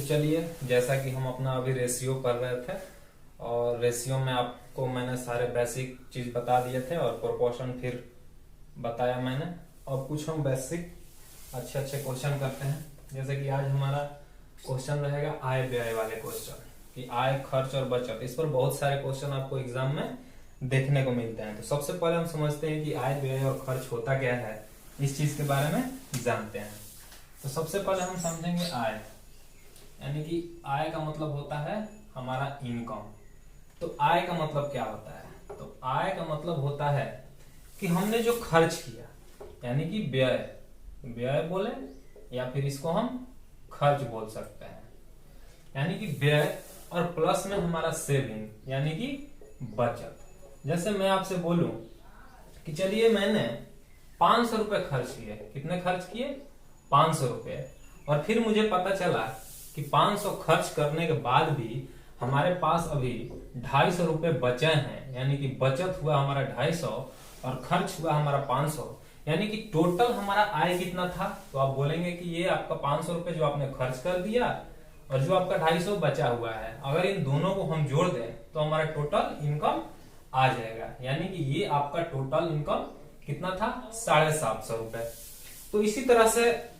चलिए, जैसा कि हम अपना अभी रेशियो कर रहे थे और रेशियो में आपको मैंने सारे बेसिक चीज बता दिए थे और प्रोपोर्शन फिर बताया मैंने। और कुछ हम बेसिक अच्छे अच्छे क्वेश्चन करते हैं। जैसे कि आज हमारा क्वेश्चन रहेगा आय व्यय वाले क्वेश्चन, कि आय, खर्च और बचत। इस पर बहुत सारे क्वेश्चन आपको एग्जाम में देखने को मिलते हैं। तो सबसे पहले हम समझते हैं कि आय, व्यय और खर्च होता क्या है, इस चीज के बारे में जानते हैं। तो सबसे पहले हम समझेंगे आय, यानी कि आय का मतलब होता है हमारा इनकम। तो आय का मतलब क्या होता है? तो आय का मतलब होता है कि हमने जो खर्च किया, यानी कि व्यय, व्यय बोले या फिर इसको हम खर्च बोल सकते हैं, यानी कि व्यय और प्लस में हमारा सेविंग, यानी कि बचत। जैसे मैं आपसे बोलूं कि चलिए मैंने 500 रुपए खर्च किए। कितने खर्च किए? 500 रुपए। और फिर मुझे पता चला कि 500 खर्च करने के बाद भी हमारे पास अभी 250 रुपए बचे हैं, यानी कि बचत हुआ हमारा 250 और खर्च हुआ हमारा 500, यानी कि टोटल हमारा आय कितना था? तो आप बोलेंगे कि ये आपका 500 रुपए जो आपने खर्च कर दिया और जो आपका 250 बचा हुआ है, अगर इन दोनों को हम जोड़ दें तो हमारा टोटल इनकम आ जाएगा। यानी कि ये आपका टोटल इनकम कितना था? 750 रुपए। तो इसी तरह से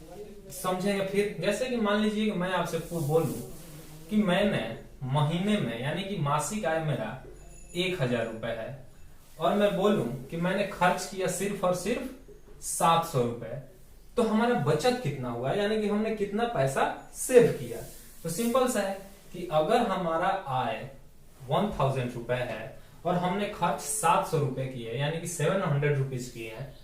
समझेंगे। फिर जैसे कि मान लीजिए कि मैं आपसे बोलूं कि मैंने महीने में, यानी कि मासिक आय मेरा 1000 रुपए है, और मैं बोलूं कि मैंने खर्च किया सिर्फ और सिर्फ 700 रुपए, तो हमारा बचत कितना हुआ, यानी कि हमने कितना पैसा सेव किया। तो सिंपल सा है कि अगर हमारा आय 1000 रुपए है और हमने खर्च 700 रुपए किए, यानी कि 700 रुपीज किए हैं,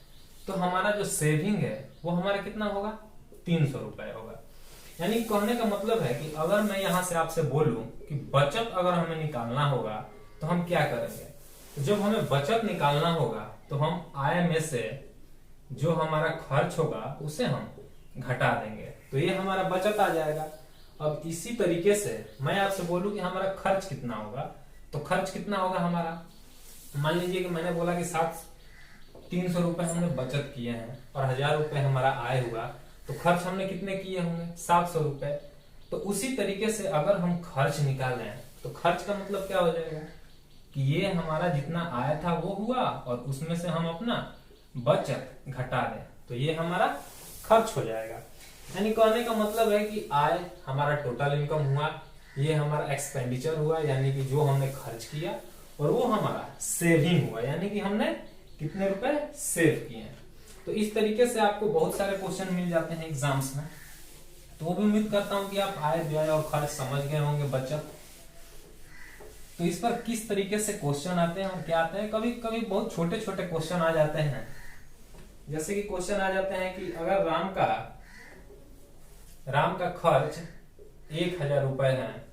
तो हमारा जो सेविंग है वो हमारा कितना होगा? 300 रुपए होगा। यानी कहने का मतलब है कि अगर मैं यहां से आपसे बोलूं कि बचत अगर हमें निकालना होगा तो हम क्या करेंगे? तो जब हमें बचत निकालना होगा तो हम आय में से जो हमारा खर्च होगा उसे हम घटा देंगे, तो ये हमारा बचत आ जाएगा। अब इसी तरीके से मैं आपसे बोलूं कि हमारा खर्च कितना होगा, तो खर्च कितना होगा हमारा? मान लीजिए कि मैंने बोला कि 300 रुपए हमने बचत किए हैं और 1000 रुपए हमारा आय हुआ, तो खर्च हमने कितने किए होंगे? 700 रुपए। तो उसी तरीके से अगर हम खर्च निकालें तो खर्च का मतलब क्या हो जाएगा कि ये हमारा जितना आय था वो हुआ और उसमें से हम अपना बचत घटा दें, तो ये हमारा खर्च हो जाएगा। यानी कहने का मतलब है कि आय हमारा टोटल इनकम हुआ, ये हमारा एक्सपेंडिचर हुआ, यानी कि जो हमने खर्च किया, और वो हमारा सेविंग हुआ, यानी कि हमने कितने रुपए सेव किए हैं। तो इस तरीके से आपको बहुत सारे क्वेश्चन मिल जाते हैं एग्जाम्स में। तो वो भी उम्मीद करता हूं कि आप आय, व्यय और खर्च समझ गए होंगे, बचत। तो इस पर किस तरीके से क्वेश्चन आते हैं और क्या आते हैं, कभी कभी बहुत छोटे छोटे क्वेश्चन आ जाते हैं। जैसे कि क्वेश्चन आ जाते हैं कि अगर राम का खर्च 1000 रुपए है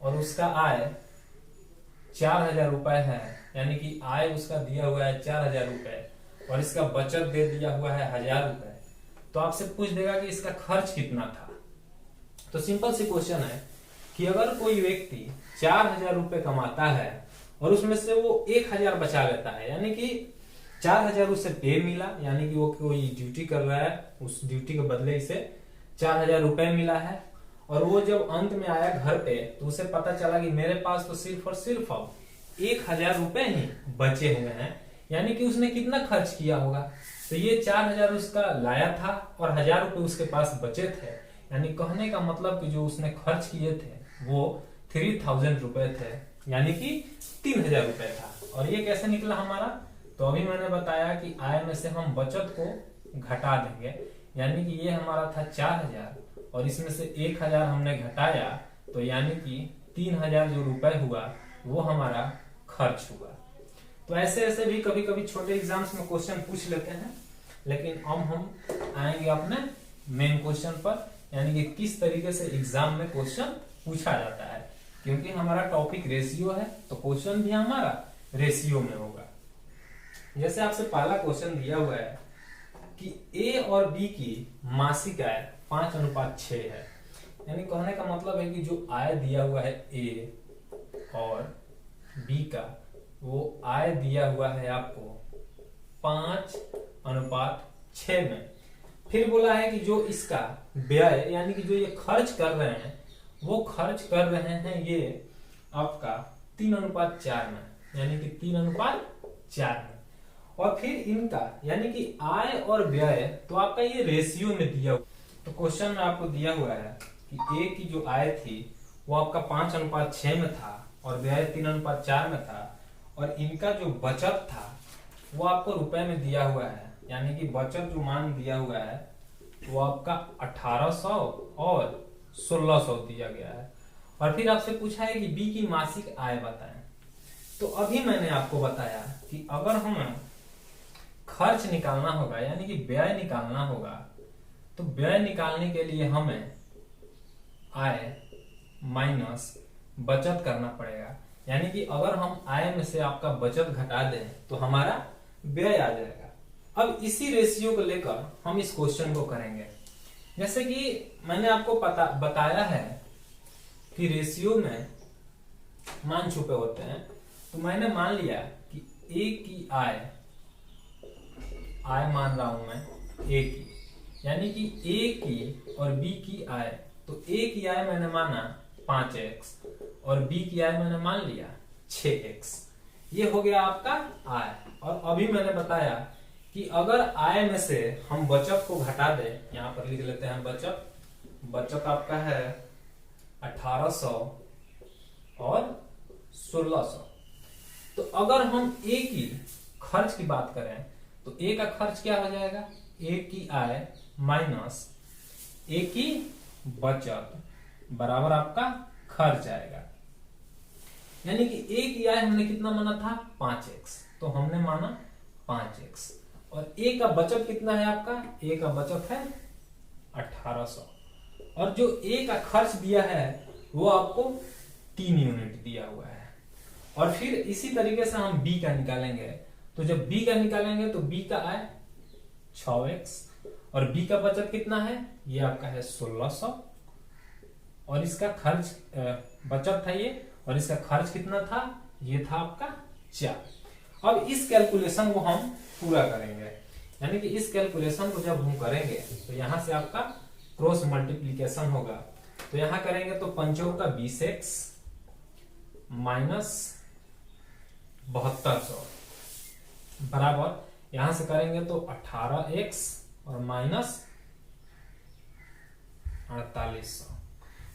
और उसका आय 4000 रुपए है, यानी कि आय उसका दिया हुआ है 4000 रुपए और इसका बचत दे दिया हुआ है 1000 रुपए, तो आपसे पूछ देगा कि इसका खर्च कितना था। तो सिंपल सी क्वेश्चन है कि अगर कोई व्यक्ति 4000 रुपए कमाता है और उसमें से वो 1000 बचा लेता है, यानी कि 4000 उसे पे मिला, यानी कि वो कोई ड्यूटी कर रहा है, उस ड्यूटी के बदले इसे 4000 रुपए मिला है, और वो जब अंत में आया घर पे तो उसे पता चला कि मेरे पास तो सिर्फ और सिर्फ अब 1000 रुपए ही बचे हुए हैं, यानी कि उसने कितना खर्च किया होगा? तो ये 4000 उसका लाया था और 1000 रुपए उसके पास बचे थे, यानी कहने का मतलब कि जो उसने खर्च किए थे वो 3000 रुपए थे, यानी कि 3000 रुपए था। और ये कैसे निकला हमारा? तो अभी मैंने बताया कि आय में से हम बचत को घटा देंगे, यानी कि ये हमारा था 4000 और इसमें से 1000 हमने घटाया, तो यानी कि 3000 जो रुपए हुआ वो हमारा खर्च हुआ। तो ऐसे ऐसे भी कभी कभी छोटे एग्जाम्स में क्वेश्चन पूछ लेते हैं, लेकिन अब हम आएंगे अपने मेन क्वेश्चन पर, यानी कि किस तरीके से एग्जाम में क्वेश्चन पूछा जाता है। क्योंकि हमारा टॉपिक रेशियो है तो क्वेश्चन भी हमारा रेशियो में होगा। जैसे आपसे पहला क्वेश्चन दिया हुआ है कि ए और बी की मासिक आय 5:6 है, यानी कहने का मतलब है कि जो आय दिया हुआ है ए और बी का, वो आय दिया हुआ है आपको 5:6 में। फिर बोला है कि जो इसका व्यय, यानी कि जो ये खर्च कर रहे हैं वो खर्च कर रहे हैं ये आपका 3:4 में, यानी कि 3:4 में। और फिर इनका यानी कि आय और व्यय तो आपका ये रेशियो में दिया हुआ। तो क्वेश्चन में आपको दिया हुआ है कि ए की जो आय थी वो आपका 5:6 में था और व्यय 3:4 में था, और इनका जो बचत था वो आपको रुपए में दिया हुआ है, यानी कि बचत जो मान दिया हुआ है वो आपका 1800 और 1600 दिया गया है। और फिर आपसे पूछा है कि बी की मासिक आय बताएं। तो अभी मैंने आपको बताया कि अगर हमें खर्च निकालना होगा यानी कि व्यय निकालना होगा, तो व्यय निकालने के लिए हमें आय माइनस बचत करना पड़ेगा। यानी कि अगर हम आय में से आपका बचत घटा दें तो हमारा व्यय आ जाएगा। अब इसी रेशियो को लेकर हम इस क्वेश्चन को करेंगे। जैसे कि मैंने आपको बताया है कि रेशियो में मान छुपे होते हैं, तो मैंने मान लिया कि ए की आय मान रहा हूं मैं ए की, यानी कि ए की और बी की आय। तो ए की आय मैंने माना 5x और बी की आय मैंने मान लिया 6x। ये हो गया आपका आय। और अभी मैंने बताया कि अगर आय में से हम बचत को घटा दें, यहां पर लिख लेते हैं बचत आपका है 1800 और 1600। तो अगर हम ए की खर्च की बात करें तो ए का खर्च क्या हो जाएगा, ए की आय माइनस ए की बचत बराबर आपका खर्च आएगा। यानी कि ए की आय हमने कितना माना था 5x, तो हमने माना 5x। और ए का बचत कितना है आपका, ए का बचत है 1800, और जो ए का खर्च दिया है वो आपको 3 यूनिट दिया हुआ है। और फिर इसी तरीके से हम बी का निकालेंगे। तो जब बी का निकालेंगे तो बी का आय 6x और बी का बचत कितना है, ये आपका है 1600, और इसका खर्च बचत था ये, और इसका खर्च कितना था, ये था आपका 4। अब इस कैलकुलेशन को हम पूरा करेंगे, यानी कि इस कैलकुलेशन को जब हम करेंगे तो यहां से आपका क्रॉस मल्टीप्लीकेशन होगा। तो यहां करेंगे तो 5 का 20x माइनस 7200 बराबर, यहां से करेंगे तो 18x और माइनस 4800।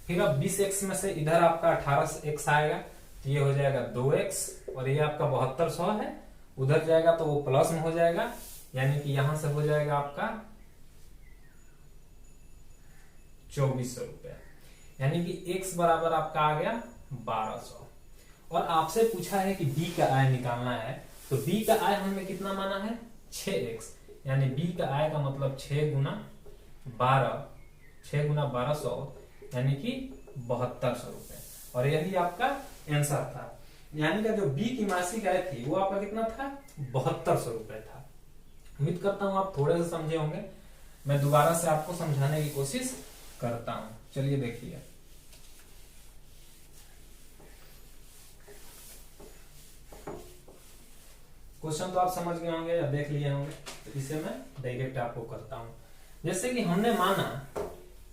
फिर अब 20x में से इधर आपका 18x आएगा तो ये हो जाएगा 2x, और ये आपका 7200 है, उधर जाएगा तो वो प्लस में हो जाएगा, यानी कि यहां से हो जाएगा आपका 2400 रुपए, यानी कि x बराबर आपका आ गया 1200। और आपसे पूछा है कि b का आय निकालना है, तो b का आय हमने कितना माना है 6x, यानी b का आय का मतलब 6 गुना 1200 यानी कि 7200 रुपए। और यही आपका आंसर था, यानी कि जो b की मासिक आय थी वो आपका कितना था 7200 रुपए था। उम्मीद करता हूं आप थोड़े से समझे होंगे। मैं दोबारा से आपको समझाने की कोशिश करता हूं। चलिए देखिए, क्वेश्चन तो आप समझ गए होंगे या देख लिए होंगे, तो इसे मैं डायरेक्ट आपको करता हूं। जैसे कि हमने माना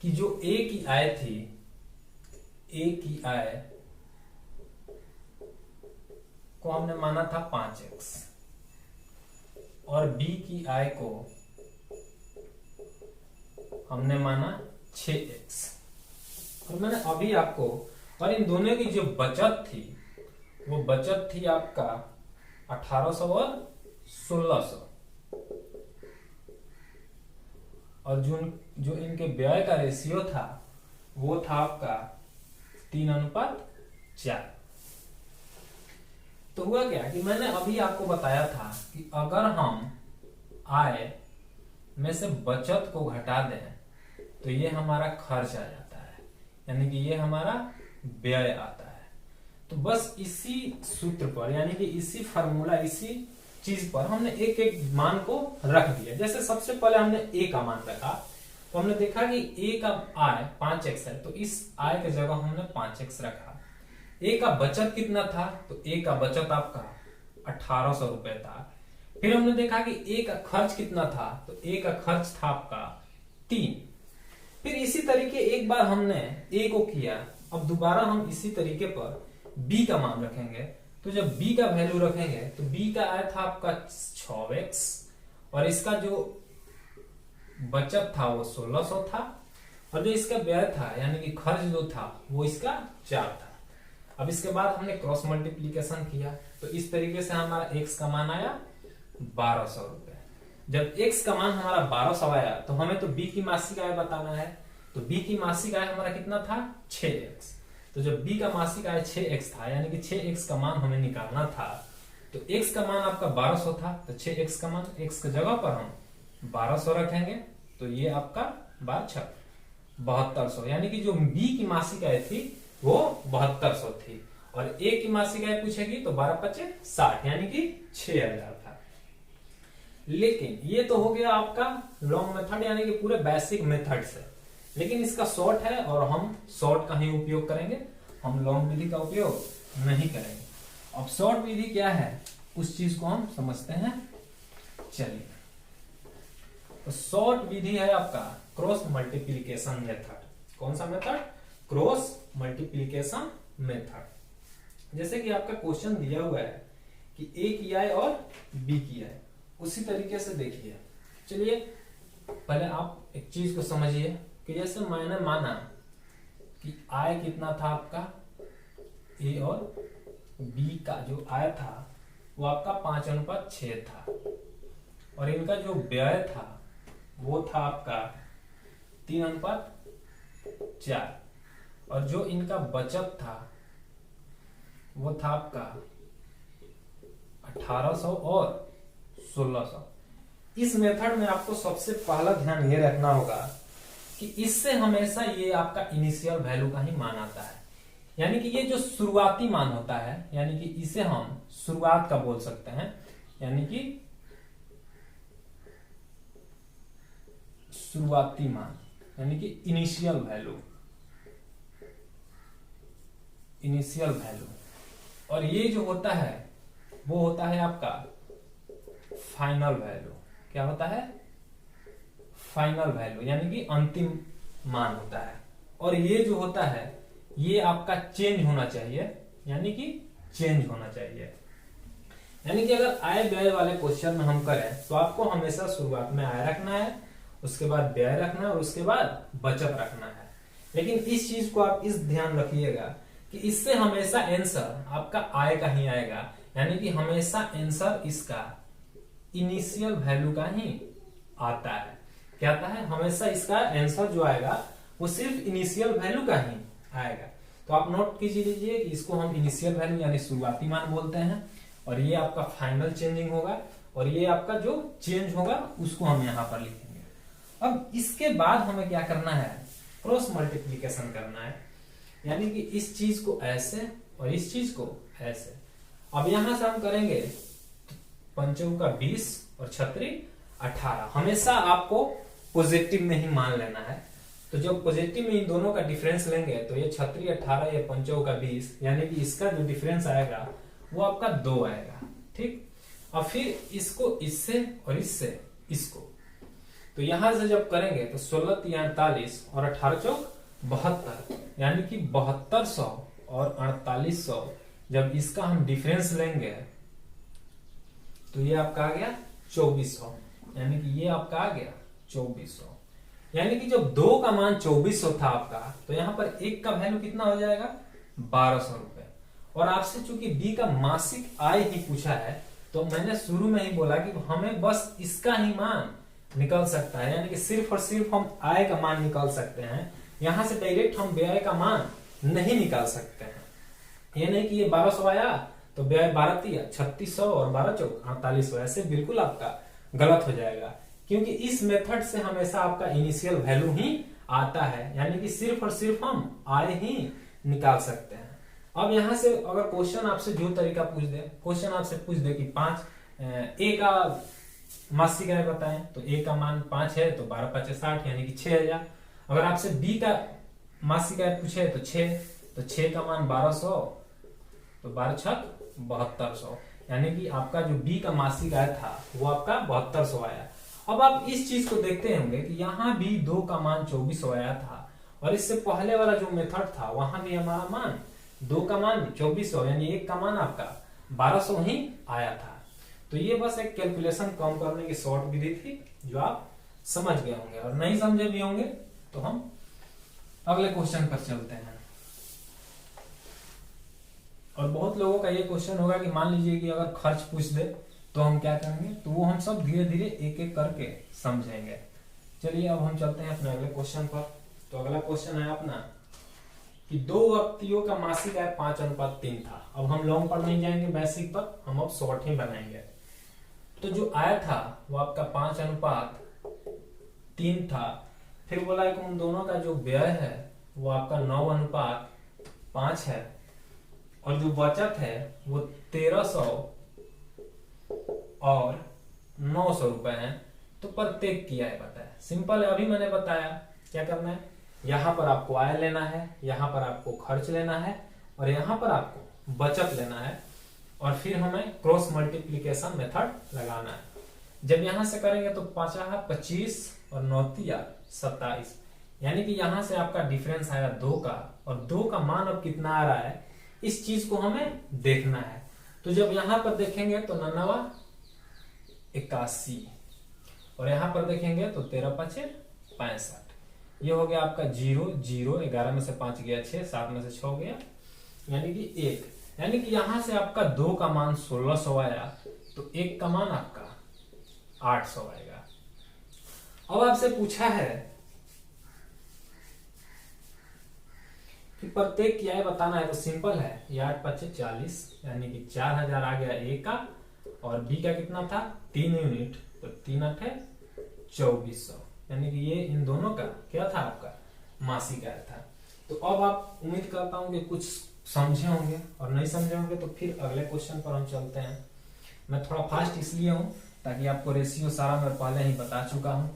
कि जो ए की आय थी, ए की आय को हमने माना था 5x और बी की आय को हमने माना 6x। और मैंने अभी आपको, और इन दोनों की जो बचत थी वो बचत थी आपका 1800 और 1600, और जो इनके व्यय का रेशियो था वो था आपका 3:4। तो हुआ क्या कि मैंने अभी आपको बताया था कि अगर हम आय में से बचत को घटा दें तो ये हमारा खर्च आ जाता है, यानी कि ये हमारा व्यय आता है। तो बस इसी सूत्र पर, यानी कि इसी फार्मूला, इसी चीज पर हमने एक एक मान को रख दिया। जैसे सबसे पहले हमने ए का मान रखा, तो हमने देखा कि ए का आय 5x है, तो इस आय के जगह हमने 5x रखा। ए का बचत कितना था, तो ए का बचत आपका 1800 रुपए था। फिर हमने देखा कि ए का खर्च कितना था, तो ए का खर्च था आपका 3। फिर इसी तरीके एक बार हमने ए को किया अब दोबारा हम इसी तरीके पर b का मान रखेंगे। तो जब b का वैल्यू रखेंगे तो b का आया था आपका 6x और इसका जो बचत था वो 1600 था और जो इसका व्यय था यानी कि खर्च जो था वो इसका 4 था। अब इसके बाद हमने क्रॉस मल्टीप्लीकेशन किया तो इस तरीके से हमारा x का मान आया 1200 रुपए। जब x का मान हमारा 1200 आया तो हमें तो b की मासिक आय बताना है। तो b की मासिक आय हमारा कितना था 6x। तो जब b का मासिक आय 6x था यानी कि 6x का मान हमें निकालना था तो x का मान आपका 1200 था तो 6x का मान x की जगह पर हम 1200 रखेंगे तो ये आपका 7200 यानी कि जो b की मासिक आय थी वो 7200 थी और a की मासिक आय पूछेगी तो 12×5 = 60 यानी कि 6000 था। लेकिन ये तो हो गया आपका लॉन्ग मेथड यानी कि पूरे बेसिक मेथड से, लेकिन इसका शॉर्ट है और हम शॉर्ट का ही उपयोग करेंगे, हम लॉन्ग विधि का उपयोग नहीं करेंगे। अब शॉर्ट विधि क्या है उस चीज को हम समझते हैं। चलिए, तो शॉर्ट विधि है आपका क्रॉस मल्टीप्लीकेशन मेथड। कौन सा मेथड? Cross multiplication method. जैसे कि आपका क्वेश्चन दिया हुआ है कि a की आय और b की आय, उसी तरीके से देखिए। चलिए पहले आप एक चीज को समझिए कि जैसे मैंने माना कि आय कितना था आपका a और b का जो आय था वो आपका 5:6 था और इनका जो व्यय था वो था आपका 3:4 और जो इनका बचत था वो था आपका 1800 और 1600। इस मेथड में आपको सबसे पहला ध्यान ये रखना होगा कि इससे हमेशा ये आपका इनिशियल वैल्यू का ही मान आता है, यानी कि ये जो शुरुआती मान होता है यानी कि इसे हम शुरुआत का बोल सकते हैं, यानी कि शुरुआती मान यानी कि इनिशियल वैल्यू और ये जो होता है वो होता है आपका फाइनल वैल्यू। क्या होता है? फाइनल वैल्यू यानी कि अंतिम मान होता है। और ये जो होता है ये आपका चेंज होना चाहिए, यानी कि चेंज होना चाहिए। यानी कि अगर आय व्यय वाले क्वेश्चन में हम करें तो आपको हमेशा शुरुआत में आय रखना है, उसके बाद व्यय रखना है और उसके बाद बचत रखना है। लेकिन इस चीज को आप इस ध्यान रखिएगा कि इससे हमेशा आंसर आपका आय का ही आएगा, यानी कि हमेशा आंसर इसका इनिशियल वैल्यू का ही आता है। क्या आता है? हमेशा इसका आंसर जो आएगा वो सिर्फ इनिशियल वैल्यू का ही आएगा। तो आप नोट कीजिए लीजिए कि इसको हम इनिशियल वैल्यू यानी शुरुआती मान बोलते हैं और ये आपका फाइनल चेंजिंग होगा और ये आपका जो चेंज होगा उसको हम यहाँ पर लिखेंगे। अब इसके बाद हमें क्या करना है? क्रॉस मल्टीप्लीकेशन करना है, यानी कि इस चीज को ऐसे और इस चीज को ऐसे। अब यहां से हम करेंगे 5 का 20 और 6 18। हमेशा आपको पॉजिटिव में ही मान लेना है। तो जब पॉजिटिव में इन दोनों का डिफरेंस लेंगे तो ये 6 18 ये 5 का 20 यानी कि इसका जो डिफरेंस आएगा वो आपका 2 आएगा। ठीक, और फिर इसको इससे और इससे इसको, तो यहां से जब करेंगे तो 16 × 48 और 18 × 72 यानी कि 7200 और 4800। जब इसका हम डिफरेंस लेंगे तो ये आपका आ गया 2400, यानी कि ये आपका आ गया 2400। यानी कि जब 2 का मान 2400 था आपका तो यहां पर 1 का वैल्यू कितना हो जाएगा? 1200 रुपए। और आपसे चूंकि b का मासिक आय ही पूछा है तो मैंने शुरू में ही बोला कि हमें बस इसका ही मान निकल सकता है, यानी कि सिर्फ और सिर्फ हम आय का मान निकाल सकते हैं। यहां से डायरेक्ट हम व्यय का मान नहीं निकाल सकते हैं। ये नहीं कि ये 1200 आया तो व्यय 12 3600 और 12 चौक 4800, ऐसे बिल्कुल आपका गलत हो जाएगा, क्योंकि इस मेथड से हमेशा आपका इनिशियल वैल्यू ही आता है, यानी कि सिर्फ और सिर्फ हम आय ही निकाल सकते हैं। अब यहां से अगर क्वेश्चन आपसे जो तरीका पूछ दे, क्वेश्चन आपसे पूछ दे कि 5 ए का मासिक आय बताएं तो ए का मान 5 है तो 12×5 = 60 यानी कि 6000। अगर आपसे बी का मासिक आय पूछे तो 6, तो 6 का मान 1200 तो 12×6 = 7200, यानी कि आपका जो बी का मासिक आय था वो आपका 7200 आया। अब आप इस चीज को देखते होंगे कि यहाँ भी 2 का मान 2400 आया था और इससे पहले वाला जो मेथड था वहां भी हमारा मान 2 का मान 2400 यानी 1 का मान आपका 1200 ही आया था। तो ये बस एक कैलकुलेशन कम करने की शॉर्ट विधि थी जो आप समझ गए होंगे, और नहीं समझे भी होंगे तो हम अगले क्वेश्चन पर चलते हैं। और बहुत लोगों का ये क्वेश्चन होगा कि मान लीजिए कि अगर खर्च पूछ दे तो हम क्या करेंगे, तो वो हम सब धीरे धीरे एक एक करके समझेंगे। चलिए अब हम चलते हैं अपने अगले क्वेश्चन पर। तो अगला क्वेश्चन है अपना कि 2 व्यक्तियों का मासिक आय 5:3 था। अब हम लॉन्ग पर नहीं जाएंगे, बेसिक पर हम अब शॉर्ट ही बनाएंगे। तो जो आय था वो आपका 5:3 था। फिर बोला कि उन दोनों का जो व्यय है वो आपका 9:5 है, और जो बचत है वो 1300 और 900 रुपए है। तो प्रत्येक की आय बताए। सिंपल है, अभी मैंने बताया क्या करना है, यहां पर आपको आय लेना है, यहां पर आपको खर्च लेना है, और यहां पर आपको बचत लेना है, और फिर हमें क्रॉस मल्टीप्लीकेशन मेथड लगाना है। जब यहां से करेंगे तो 5 25 और 9 27, यानी कि यहां से आपका डिफरेंस आया 2 का, और 2 का मान अब कितना आ रहा है इस चीज को हमें देखना है। तो जब यहां पर देखेंगे तो 9 81, और यहां पर देखेंगे तो 13 5 65। ये हो गया आपका 0 0, 11 में से 5 गया 6, 7 में से 6 गया यानी कि 1, यानी कि यहां से आपका 2 का मान 1600 आया, तो 1 का मान आपका 800 आएगा। अब आपसे पूछा है कि प्रत्येक की आय बताना है, तो सिंपल है, ये 8 5 40 यानी कि 4000 आ गया ए का, और बी का कितना था 3 यूनिट, तो 3 8 2400, यानी कि ये इन दोनों का क्या था आपका मासिक आय था। तो अब आप उम्मीद करता हूं कि कुछ समझे होंगे, और नहीं समझे होंगे तो फिर अगले क्वेश्चन पर हम चलते हैं। मैं थोड़ा फास्ट इसलिए हूं ताकि आपको रेशियो सारा मैं पहले ही बता चुका हूं।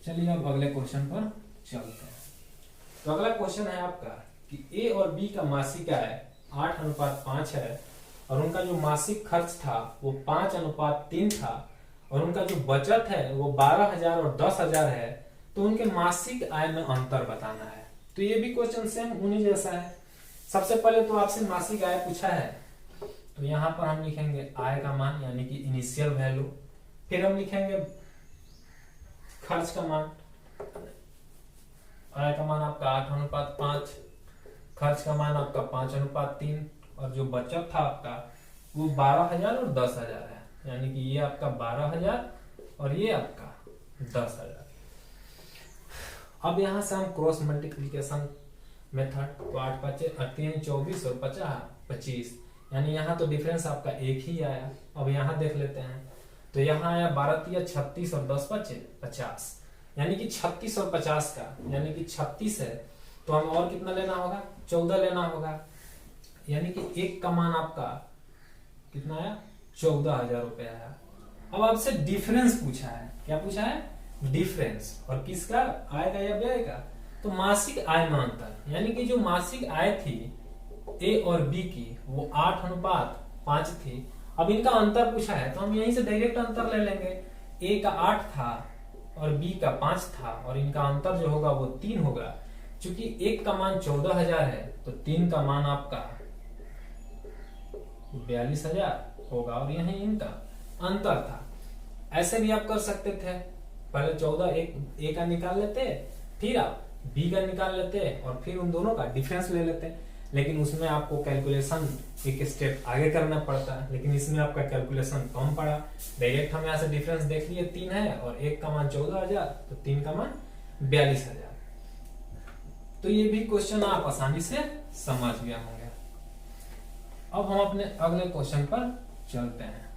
चलिए अब अगले क्वेश्चन पर चलते हैं। तो अगला क्वेश्चन है आपका कि ए और बी का मासिक आय 8:5 है, और उनका जो मासिक खर्च था वो 5:3 था, और उनका जो बचत है वो 12,000 और 10,000 है। तो उनके मासिक आय में अंतर बताना है। तो ये भी क्वेश्चन सेम उन्हीं जैसा है। सबसे पहले तो आपसे मासिक आय पूछा है, तो यहां पर हम लिखेंगे आय का मान यानी कि इनिशियल वैल्यू, फिर हम लिखेंगे खर्च का मान, आय का मान आपका 8:5, खर्च का मान आपका 5:3, और जो बचत था आपका वो 12,000 और 10,000 है, यानी कि ये आपका 12,000 और ये आपका 10,000। अब यहां से हम क्रॉस मल्टीप्लीकेशन मेथड, तो 8 5 3 24 और 50 25, यानी यहाँ तो डिफरेंस आपका एक ही आया। अब यहाँ देख लेते हैं, तो यहाँ आया 12 36 और 10 5 50, यानी कि 36 और 50 का, यानी कि 36 है तो हमें और कितना लेना होगा 14 लेना होगा, यानी कि 1 का मान आपका कितना आया 14,000 रुपए आया। अब आपसे डिफरेंस पूछा है, क्या पूछा है डिफरेंस, और किसका आय का या व्यय का, तो मासिक आय में अंतर, यानी कि जो मासिक आय थी ए और बी की वो 8:5 थी। अब इनका अंतर पूछा है तो हम यहीं से डायरेक्ट अंतर ले लेंगे, ए का 8 था और बी का 5 था, और इनका अंतर जो होगा वो 3 होगा। चूंकि 1 का मान 14,000 है तो 3 का मान आपका 42,000 होगा, और यही इनका अंतर था। ऐसे भी आप कर सकते थे, पहले 14 ए का निकाल लेते, फिर आप बी का निकाल लेते, और फिर उन दोनों का डिफरेंस ले लेते, लेकिन उसमें आपको कैलकुलेशन एक स्टेप आगे करना पड़ता है। लेकिन इसमें आपका कैलकुलेशन कम पड़ा, डायरेक्ट हम यहाँ से डिफरेंस देख लिए 3 है, और 1 का मान 14,000 तो 3 का मान 42,000। तो ये भी क्वेश्चन आप आसानी से समझ गए होंगे। अब हम अपने अगले क्वेश्चन पर चलते हैं।